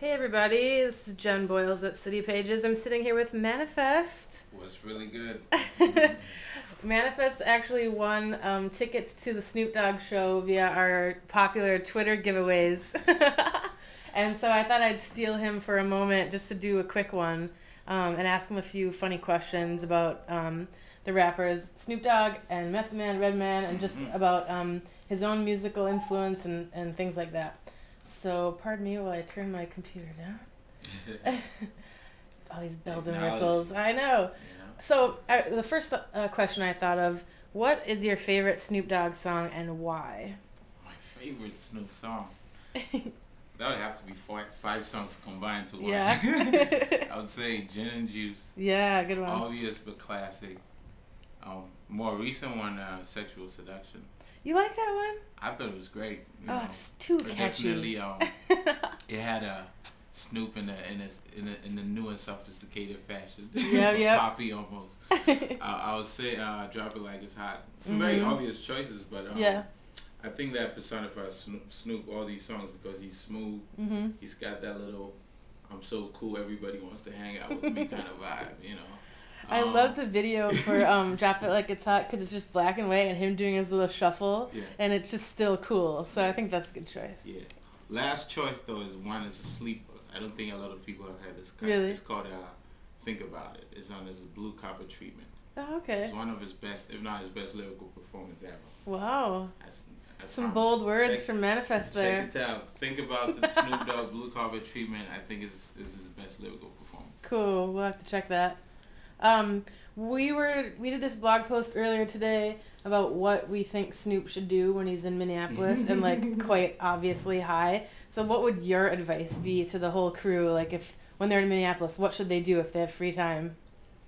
Hey everybody, this is Jen Boyles at City Pages. I'm sitting here with Manifest. Was really good. Manifest actually won tickets to the Snoop Dogg show via our popular Twitter giveaways. And so I thought I'd steal him for a moment just to do a quick one and ask him a few funny questions about the rappers Snoop Dogg and Method Man, Redman, and just about his own musical influence and things like that. So, pardon me while I turn my computer down. All these bells and whistles. I know. Yeah. So, the first question I thought of, what is your favorite Snoop Dogg song and why? My favorite Snoop song? That would have to be five songs combined to one. Yeah. I would say Gin and Juice. Yeah, good one. Obvious but classic. More recent one, Sexual Seduction. You like that one? I thought it was great. It's too catchy. Definitely, it had a Snoop in the new and sophisticated fashion. Yeah. Poppy almost. I would say Drop It Like It's Hot. Some very obvious choices, but I think that personifies Snoop all these songs because he's smooth. He's got that little I'm so cool, everybody wants to hang out with me kind of vibe, you know. I love the video for Drop It Like It's Hot because it's just black and white and him doing his little shuffle, and it's just still cool. So I think that's a good choice. Yeah. Last choice, though, is one is a sleeper. I don't think a lot of people have had this. Really? It's called Think About It. It's on his Blue Copper Treatment. Oh, okay. It's one of his best, if not his best lyrical performance ever. Wow. I Some bold words from Manifest there. Check it out. Think About the Snoop Dogg Blue Copper Treatment. I think is his best lyrical performance. Cool. We'll have to check that. We did this blog post earlier today about what we think Snoop should do when he's in Minneapolis and like quite obviously high. So what would your advice be to the whole crew? Like when they're in Minneapolis, what should they do if they have free time?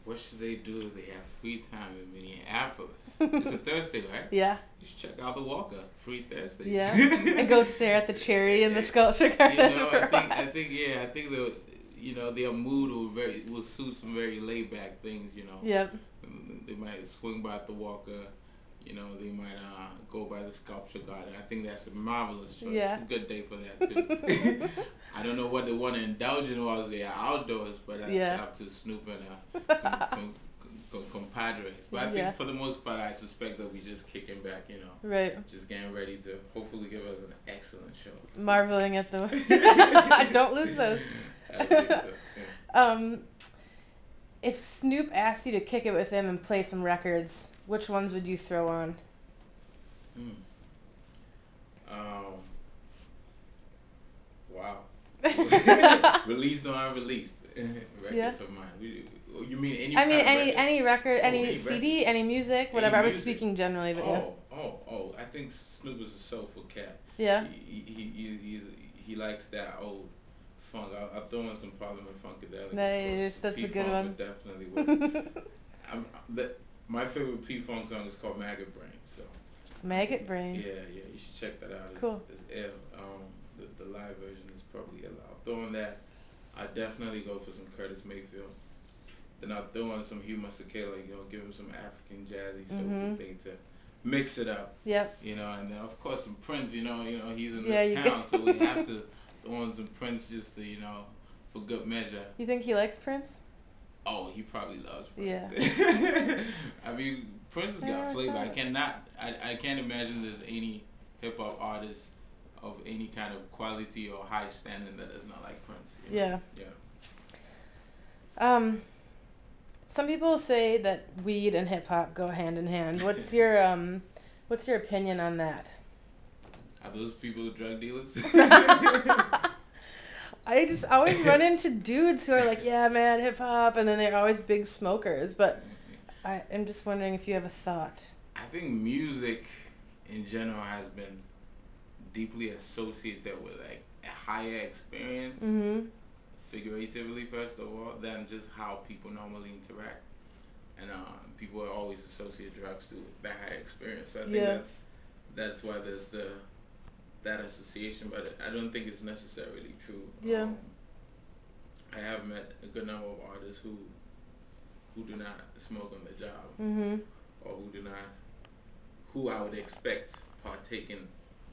What should they do if they have free time in Minneapolis? It's a Thursday, right? Yeah. Just check out the Walker. Free Thursdays. Yeah. And go stare at the cherry in the sculpture garden. You know, I think their mood will suit some very laid back things, you know. Yep. They might swing by the Walker, you know, they might go by the sculpture garden. I think that's a marvelous choice. Yeah. It's a good day for that too. I don't know what they want to indulge in while they are outdoors, but that's up to Snoop and compadres. But I think for the most part, I suspect that we just kicking back, you know. Right. Just getting ready to hopefully give us an excellent show. Marveling at the don't lose those. I think so. Yeah. If Snoop asked you to kick it with him and play some records, which ones would you throw on? Wow. Released or unreleased records of mine. You mean any? Any record, any CD, records. any music, whatever. I was speaking generally, but I think Snoop is a soulful cat. Yeah. He likes that old funk. I'll throw in some Parliament Funkadelic. Nice, that's a good one. Definitely would. My favorite P-Funk song is called Maggot Brain. So. Maggot Brain. Yeah, you should check that out. Cool. It's ill. The live version is probably ill. I'll throw in that. I definitely go for some Curtis Mayfield. Then I'll throw in some Hugh Masekela, you know, give him some African jazzy soulful thing to mix it up. Yep. You know, and then of course some Prince, you know, he's in this town, so we have to throw in some Prince just to, you know, for good measure. You think he likes Prince? Oh, he probably loves Prince. Yeah. I mean, Prince has got flavor. I can't imagine there's any hip hop artist of any kind of quality or high standing that does not like Prince. You know? Yeah. Some people say that weed and hip hop go hand in hand. What's your opinion on that? Are those people drug dealers? I just always run into dudes who are like, yeah, man, hip hop, and then they're always big smokers. But I'm just wondering if you have a thought. I think music in general has been deeply associated with like a higher experience. Figuratively, first of all, than just how people normally interact, and people always associate drugs to that high experience. So I think that's why there's that association, but I don't think it's necessarily true. Yeah. I have met a good number of artists who do not smoke on the job, or who I would expect partake in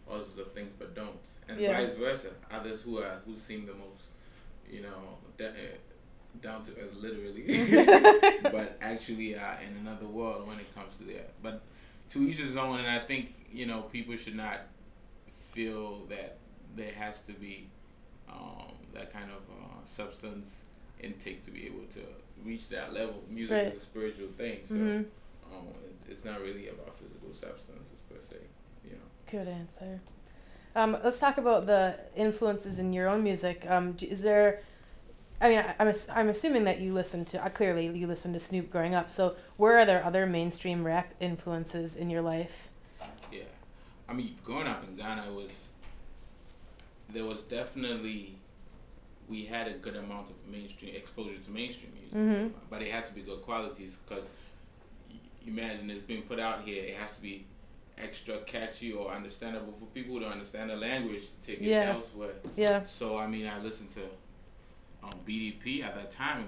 others of things but don't, and vice versa. Others who seem the most you know, down to earth literally, but actually in another world when it comes to that. But to each his own, and I think, you know, people should not feel that there has to be that kind of substance intake to be able to reach that level. Music is a spiritual thing, so it's not really about physical substances per se, you know. Good answer. Let's talk about the influences in your own music. Is there? I mean, I'm assuming that you listen to clearly you listened to Snoop growing up. So where are there other mainstream rap influences in your life? Yeah, I mean, growing up in Ghana there was definitely, we had a good amount of mainstream exposure to mainstream music, but it had to be good qualities, because imagine it's being put out here, it has to be extra catchy or understandable for people who don't understand the language to take it elsewhere. Yeah. So I mean, I listened to BDP at that time.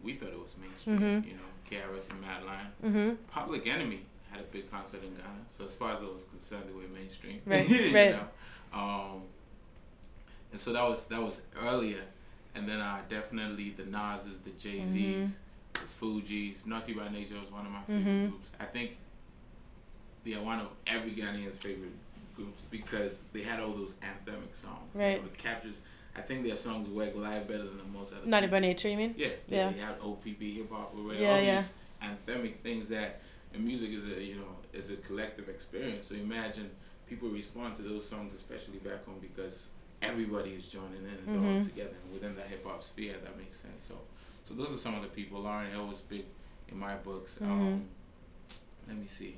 We thought it was mainstream. You know, KRS and Madline. Public Enemy had a big concert in Ghana. So as far as it was concerned, they were mainstream. Right. You know? And so that was earlier. And then definitely the Nas's, the Jay-Z's, the Fugees. Naughty by Nature was one of my favorite groups. I think they are one of every Ghanaian's favorite groups, because they had all those anthemic songs. Right. You know, it captures, I think their songs work live better than most other Naughty by Nature, you mean? Yeah. They had OPP, hip hop, all these anthemic things that, and music is a collective experience. So imagine people respond to those songs, especially back home, because everybody is joining in, it's all together, and within the hip hop sphere, that makes sense. So those are some of the people. Lauryn Hill was big in my books. Let me see.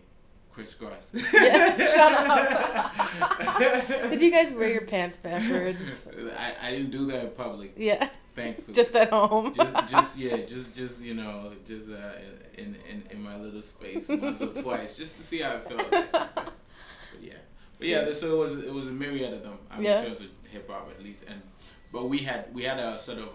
Chris Cross. Yeah, shut up. Did you guys wear your pants backwards? I didn't do that in public. Yeah. Thankfully. Just at home. just you know, just in my little space once or twice, just to see how it felt. But yeah, so it was a myriad of them. I mean, in terms of hip hop at least, but we had a sort of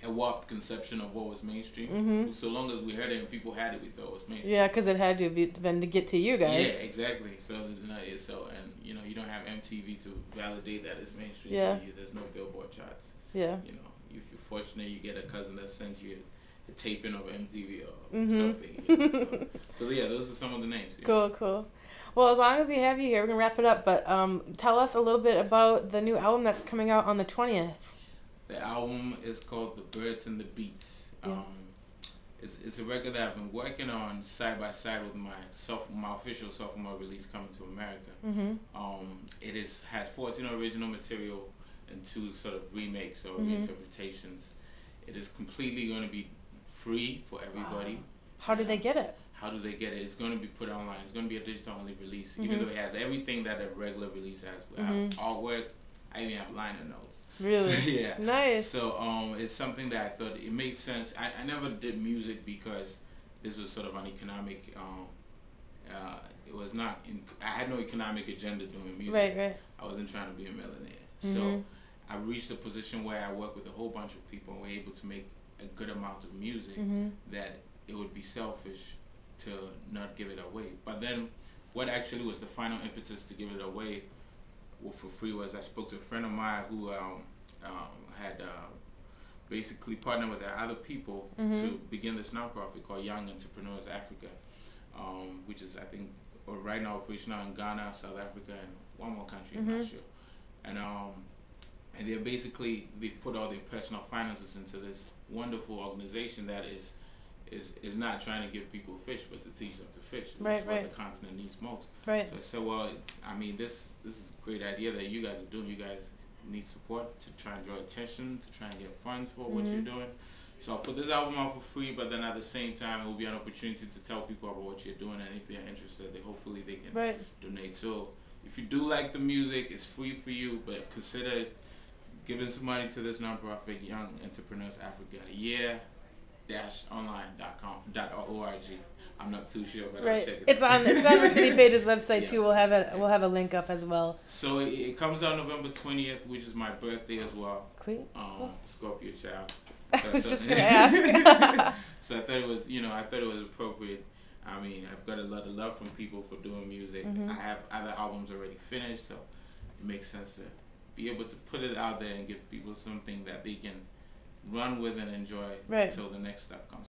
a warped conception of what was mainstream. So long as we heard it and people had it, we thought it was mainstream. Yeah, because it had to be been to get to you guys. Yeah, exactly. So and you know, you don't have MTV to validate that it's mainstream for you. There's no Billboard charts. Yeah. You know, if you're fortunate, you get a cousin that sends you a taping of MTV or something. You know? So yeah, those are some of the names. Cool. Well, as long as we have you here, we're gonna wrap it up. But tell us a little bit about the new album that's coming out on the 20th. The album is called The Birds and the Beats. It's a record that I've been working on side by side with my official sophomore release coming to America. It has 14 original material and 2 sort of remakes or reinterpretations. It is completely going to be free for everybody. How do they get it? It's going to be put online. It's going to be a digital only release, even though it has everything that a regular release has. I have artwork. I even have liner notes. Really? So, yeah. Nice. So it's something that I thought it made sense. I never did music because this was sort of an economic. It was not. I had no economic agenda doing music. Right. I wasn't trying to be a millionaire. So I reached a position where I work with a whole bunch of people and we're able to make a good amount of music that it would be selfish to not give it away. But then what actually was the final impetus to give it away for free was I spoke to a friend of mine who had basically partnered with other people to begin this nonprofit called Young Entrepreneurs Africa, which is, I think, right now operational in Ghana, South Africa, and one more country, I'm not sure. And they've put all their personal finances into this wonderful organization that is not trying to give people fish, but to teach them to fish, which is what the continent needs most. Right. So I said, well, I mean, this is a great idea that you guys are doing. You guys need support to try and draw attention, to try and get funds for what you're doing. So I'll put this album out for free, but then at the same time, it will be an opportunity to tell people about what you're doing, and if they're interested, hopefully they can donate. So if you do like the music, it's free for you, but consider giving some money to this nonprofit, Young Entrepreneurs Africa. online.org. I'm not too sure, but I'll check it. It's on the City Pages website too. We'll have a link up as well. So it comes out November 20th, which is my birthday as well. Cool. Scorpio child. I was just gonna ask. So I thought it was appropriate. I mean, I've got a lot of love from people for doing music. I have other albums already finished, so it makes sense to be able to put it out there and give people something that they can run with and enjoy Right. until the next stuff comes.